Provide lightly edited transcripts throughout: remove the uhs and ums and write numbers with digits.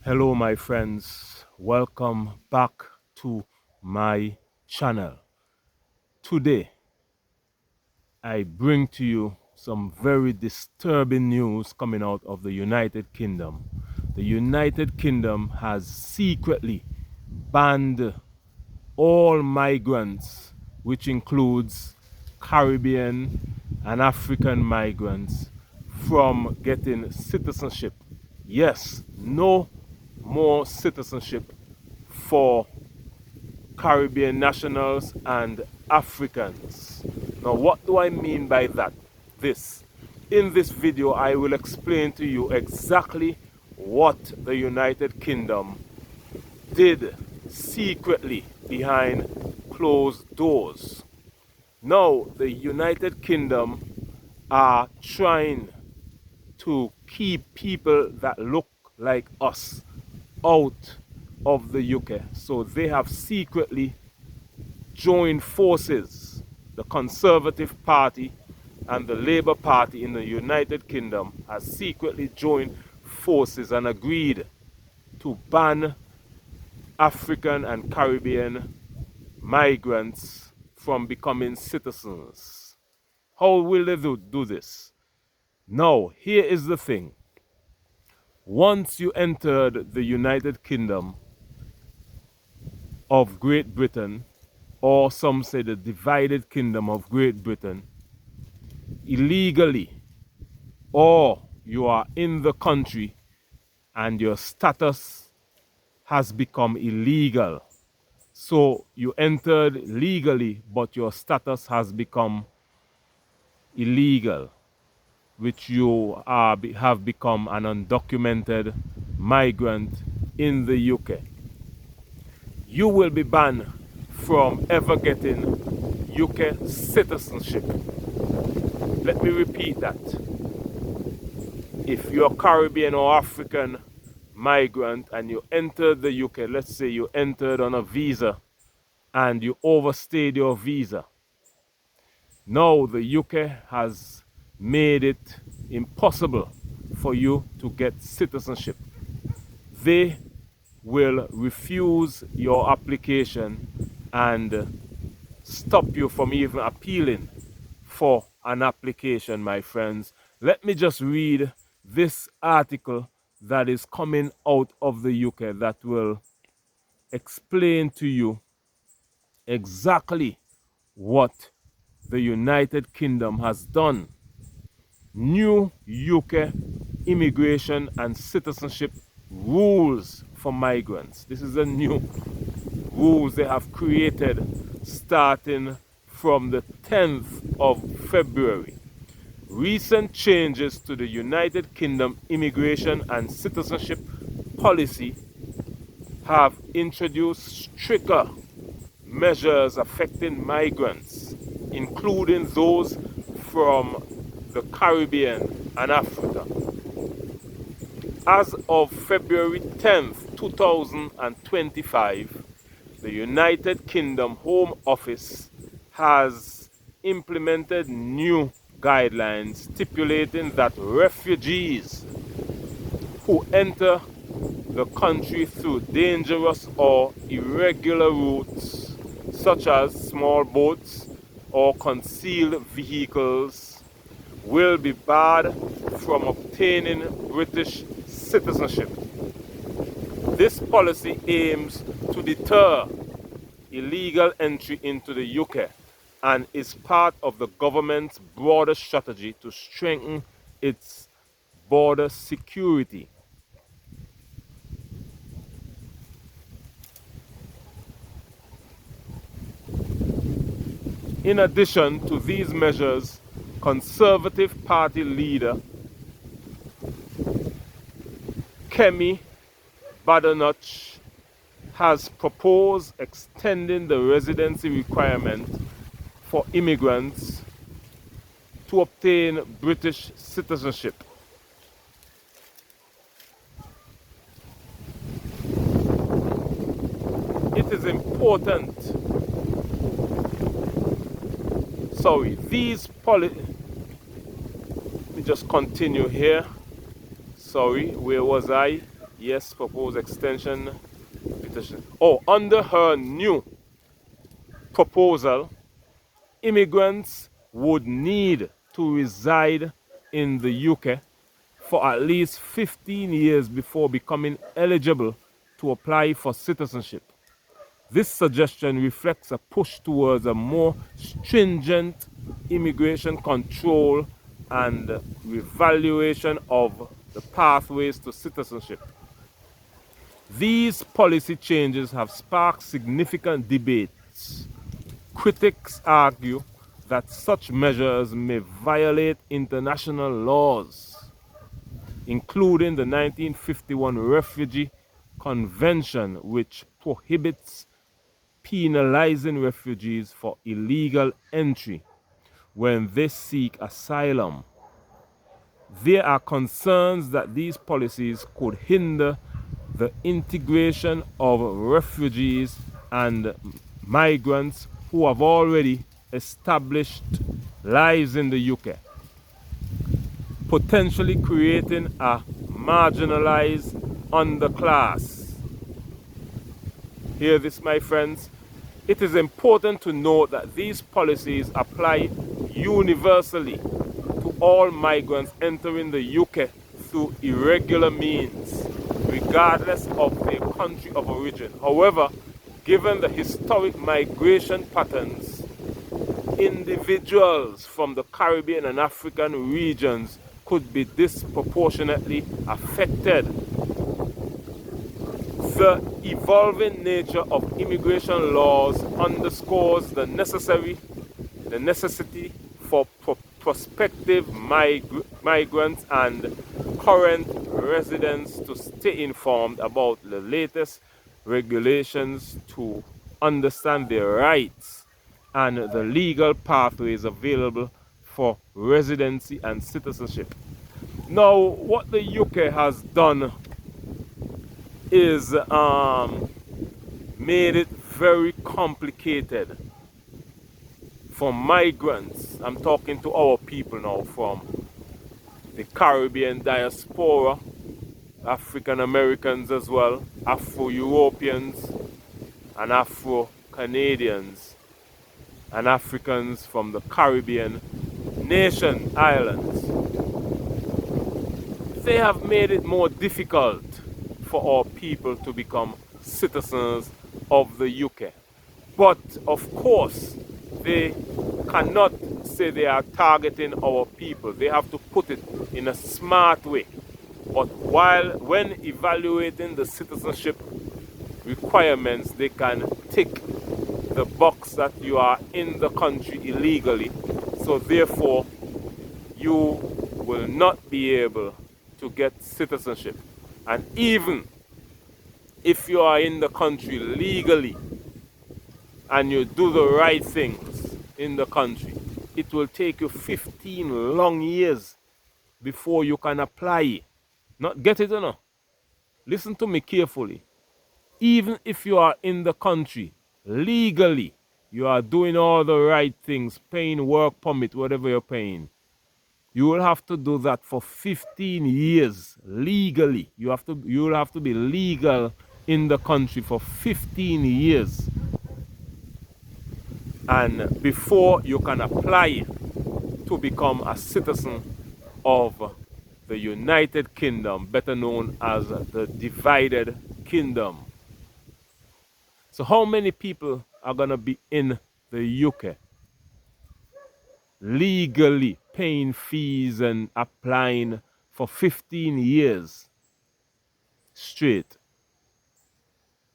Hello my friends, welcome back to my channel. Today I bring to you some very disturbing news coming out of the United Kingdom. The United Kingdom has secretly banned all migrants, which includes Caribbean and African migrants, from getting citizenship. Yes, no more citizenship for Caribbean nationals and Africans. Now, what do I mean by that? In this video, I will explain to you exactly what the United Kingdom did secretly behind closed doors. Now, the United Kingdom are trying to keep people that look like us out of the UK. So they have secretly joined forces. The Conservative Party and the Labour Party in the United Kingdom has secretly joined forces and agreed to ban African and Caribbean migrants from becoming citizens. How will they do this? Now, here is the thing. Once you entered the United Kingdom of Great Britain, or some say the divided kingdom of Great Britain, illegally, or you are in the country and your status has become illegal. So you entered legally, but your status has become illegal, which you have become an undocumented migrant in the UK. You will be banned from ever getting UK citizenship. Let me repeat that. If you're Caribbean or African migrant and you entered the UK, let's say you entered on a visa and you overstayed your visa. Now the UK has made it impossible for you to get citizenship. They will refuse your application and stop you from even appealing for an application, my friends. Let me just read this article that is coming out of the UK that will explain to you exactly what the United Kingdom has done. New UK immigration and citizenship rules for migrants. This is a new rules they have created starting from the 10th of February. Recent changes to the United Kingdom immigration and citizenship policy have introduced stricter measures affecting migrants, including those from the Caribbean and Africa. As of February 10th, 2025, the United Kingdom Home Office has implemented new guidelines stipulating that refugees who enter the country through dangerous or irregular routes, such as small boats or concealed vehicles, will be barred from obtaining British citizenship. This policy aims to deter illegal entry into the UK and is part of the government's broader strategy to strengthen its border security. In addition to these measures, Conservative Party leader Kemi Badenoch has proposed extending the residency requirement for immigrants to obtain British citizenship. It is important. Let me just continue here. Sorry, where was I? Yes, proposed extension petition. Oh, under her new proposal, immigrants would need to reside in the UK for at least 15 years before becoming eligible to apply for citizenship. This suggestion reflects a push towards a more stringent immigration control and revaluation of the pathways to citizenship. These policy changes have sparked significant debates. Critics argue that such measures may violate international laws, including the 1951 Refugee Convention, which prohibits penalizing refugees for illegal entry when they seek asylum. There are concerns that these policies could hinder the integration of refugees and migrants who have already established lives in the UK, potentially creating a marginalized underclass. Hear this, my friends? It is important to note that these policies apply universally to all migrants entering the UK through irregular means, regardless of their country of origin. However, given the historic migration patterns, individuals from the Caribbean and African regions could be disproportionately affected. The evolving nature of immigration laws underscores the necessity for prospective migrants and current residents to stay informed about the latest regulations, to understand their rights and the legal pathways available for residency and citizenship. Now, what the UK has done is made it very complicated for migrants. I'm talking to our people now from the Caribbean diaspora, African Americans as well, Afro-Europeans and Afro-Canadians, and Africans from the Caribbean nation islands. They have made it more difficult for our people to become citizens of the UK. But of course, they cannot say they are targeting our people. They have to put it in a smart way. But when evaluating the citizenship requirements, they can tick the box that you are in the country illegally. So therefore, you will not be able to get citizenship. And even if you are in the country legally and you do the right things in the country, it will take you 15 long years before you can apply. Not get it or no? Listen to me carefully. Even if you are in the country legally, you are doing all the right things, paying work permit, whatever you're paying, you will have to do that for 15 years legally. You will have to be legal in the country for 15 years. And before you can apply to become a citizen of the United Kingdom, better known as the divided kingdom. So how many people are going to be in the UK legally paying fees and applying for 15 years straight,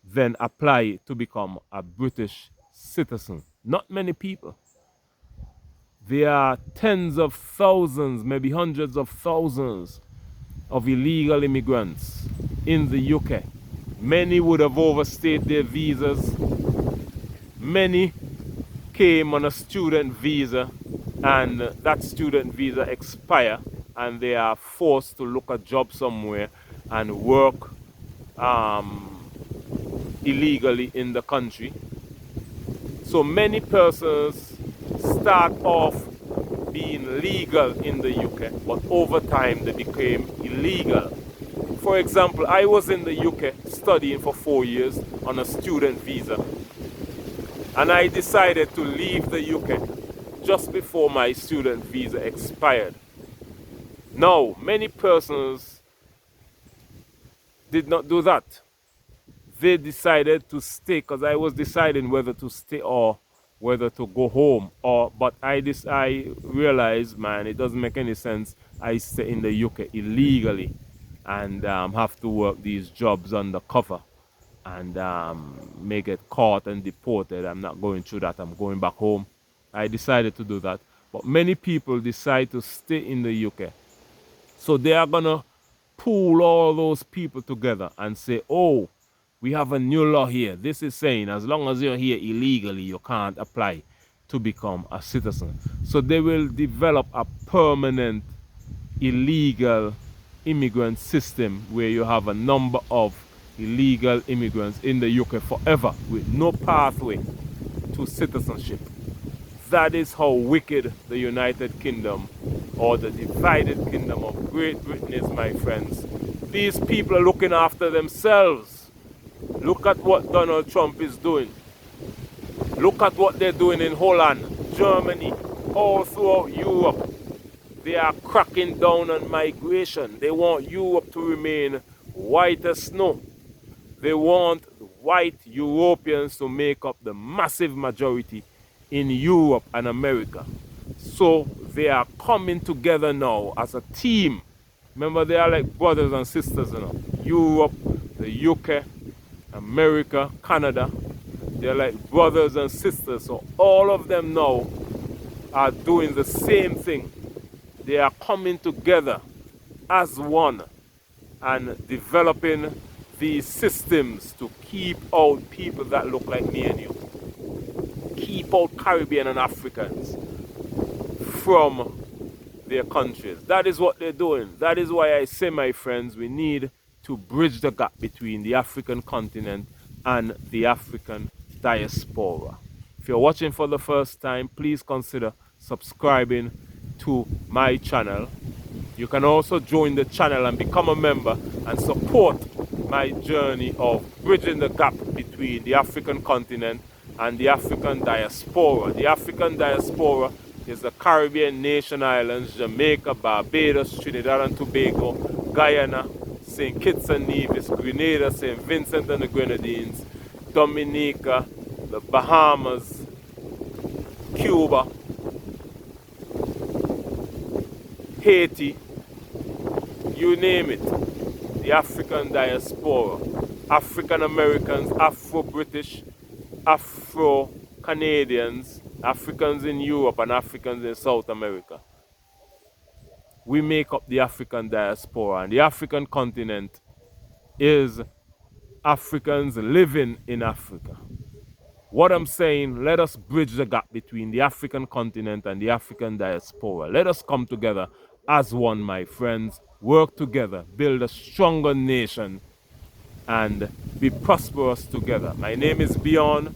then apply to become a British citizen? Not many people. There are tens of thousands, maybe hundreds of thousands of illegal immigrants in the UK. Many would have overstayed their visas. Many came on a student visa, and that student visa expire, and they are forced to look a job somewhere and work illegally in the country. So many persons start off being legal in the UK, but over time they became illegal. For example, I was in the UK studying for 4 years on a student visa, and I decided to leave the UK just before my student visa expired. Now, many persons did not do that. They decided to stay, because I was deciding whether to stay or whether to go home. But I realized, man, it doesn't make any sense. I stay in the UK illegally and have to work these jobs undercover and may get caught and deported. I'm not going through that. I'm going back home. I decided to do that. But many people decide to stay in the UK. So they are going to pool all those people together and say, oh, we have a new law here. This is saying as long as you're here illegally, you can't apply to become a citizen. So they will develop a permanent illegal immigrant system where you have a number of illegal immigrants in the UK forever with no pathway to citizenship. That is how wicked the United Kingdom or the divided kingdom of Great Britain is, my friends. These people are looking after themselves. Look at what Donald Trump is doing. Look at what they're doing in Holland, Germany, all throughout Europe. They are cracking down on migration. They want Europe to remain white as snow. They want white Europeans to make up the massive majority in Europe and America. So they are coming together now as a team. Remember, they are like brothers and sisters, you know. Europe, the UK, America, Canada. They're like brothers and sisters. So all of them now are doing the same thing. They are coming together as one and developing these systems to keep out people that look like me and you. Keep out Caribbean and Africans from their countries. That is what they're doing. That is why I say, my friends, we need to bridge the gap between the African continent and the African diaspora. If you're watching for the first time, please consider subscribing to my channel. You can also join the channel and become a member and support my journey of bridging the gap between the African continent and the African diaspora. The African diaspora is the Caribbean nation islands, Jamaica, Barbados, Trinidad and Tobago, Guyana, St. Kitts and Nevis, Grenada, St. Vincent and the Grenadines, Dominica, the Bahamas, Cuba, Haiti, you name it. The African diaspora, African Americans, Afro-British, Afro-Canadians, Africans in Europe and Africans in South America. We make up the African diaspora, and the African continent is Africans living in Africa. What I'm saying, let us bridge the gap between the African continent and the African diaspora. Let us come together as one, my friends. Work together, build a stronger nation, and be prosperous together. My name is Beyond.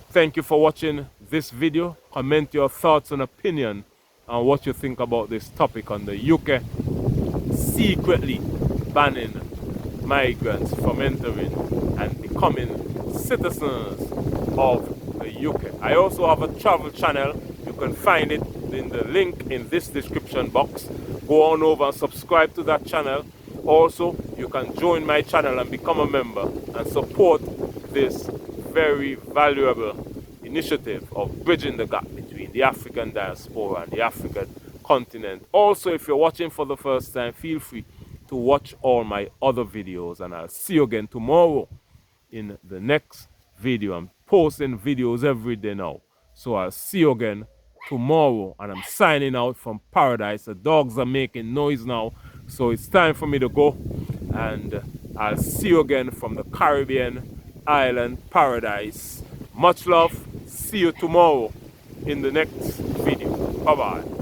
Thank you for watching this video. Comment your thoughts and opinion on what you think about this topic on the UK secretly banning migrants from entering and becoming citizens of the UK. I also have a travel channel. You can find it in the link in this description box. Go on over and subscribe to that channel. Also, you can join my channel and become a member and support this very valuable initiative of bridging the gap between the African diaspora and the African continent. Also, if you're watching for the first time, feel free to watch all my other videos, and I'll see you again tomorrow in the next video. I'm posting videos every day now, so I'll see you again tomorrow, and I'm signing out from paradise. The dogs are making noise now, so it's time for me to go, and I'll see you again from the Caribbean island paradise. Much love. See you tomorrow in the next video. Bye bye.